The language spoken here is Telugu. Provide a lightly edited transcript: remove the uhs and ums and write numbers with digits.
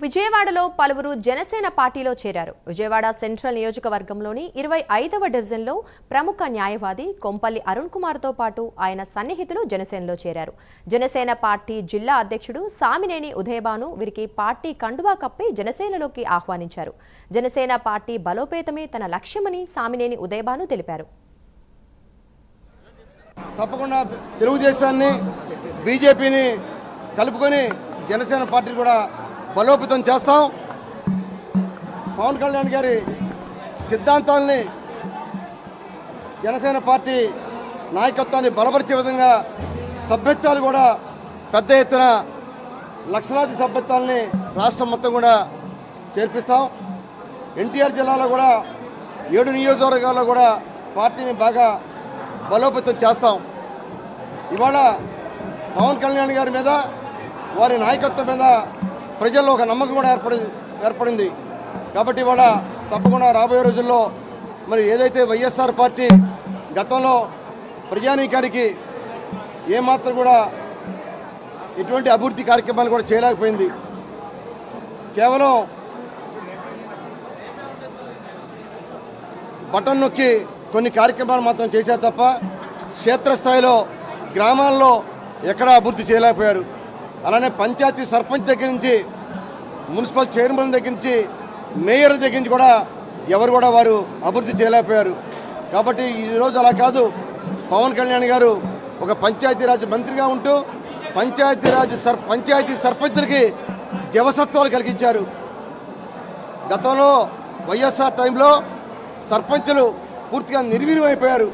విజయవాడలో పలువురు జనసేన పార్టీలో చేరారు. విజయవాడ సెంట్రల్ నియోజకవర్గంలోని 25వ డివిజన్లో ప్రముఖ న్యాయవాది కొంపల్లి అరుణ్ కుమార్తో పాటు ఆయన సన్నిహితులు జనసేనలో చేరారు. జనసేన పార్టీ జిల్లా అధ్యక్షుడు సామినేని ఉదయభాను వీరికి పార్టీ కండువా కప్పి జనసేనలోకి ఆహ్వానించారు. జనసేన పార్టీ బలోపేతమే తన లక్ష్యమని సామినేని ఉదయభాను తెలిపారు. తప్పకుండా తెలుగుదేశాన్ని బీజేపీని కలుపుకొని జనసేన పార్టీ కూడా బలోపేతం చేస్తాం. పవన్ కళ్యాణ్ గారి సిద్ధాంతాలని జనసేన పార్టీ నాయకత్వాన్ని బలపరిచే విధంగా సభ్యత్వాలు కూడా పెద్ద ఎత్తున లక్షలాది సభ్యత్వాలని రాష్ట్రం మొత్తం కూడా చేర్పిస్తాం. ఎన్టీఆర్ జిల్లాలో కూడా 7 నియోజకవర్గాల్లో కూడా పార్టీని బాగా బలోపేతం చేస్తాం. ఇవాళ పవన్ కళ్యాణ్ గారి మీద వారి నాయకత్వం మీద ప్రజల్లో ఒక నమ్మకం కూడా ఏర్పడింది. కాబట్టి ఇవాళ తప్పకుండా రాబోయే రోజుల్లో మరి ఏదైతే వైఎస్ఆర్ పార్టీ గతంలో ప్రజానీకానికి ఏమాత్రం కూడా ఎటువంటి అభివృద్ధి కార్యక్రమాలు కూడా చేయలేకపోయింది. కేవలం బటన్ నొక్కి కొన్ని కార్యక్రమాలు మాత్రం చేశారు తప్ప క్షేత్రస్థాయిలో గ్రామాల్లో ఎక్కడా అభివృద్ధి చేయలేకపోయారు. అలానే పంచాయతీ సర్పంచ్ దగ్గర నుంచి మున్సిపల్ చైర్మన్ దగ్గర నుంచి మేయర్ దగ్గర నుంచి కూడా ఎవరు కూడా వారు అభివృద్ధి చేయలేకపోయారు. కాబట్టి ఈరోజు అలా కాదు, పవన్ కళ్యాణ్ గారు ఒక పంచాయతీరాజ్ మంత్రిగా ఉంటూ పంచాయతీ సర్పంచులకి జవసత్వాలు కలిగించారు. గతంలో వైఎస్ఆర్ టైంలో సర్పంచులు పూర్తిగా నిర్వీర్యం అయిపోయారు.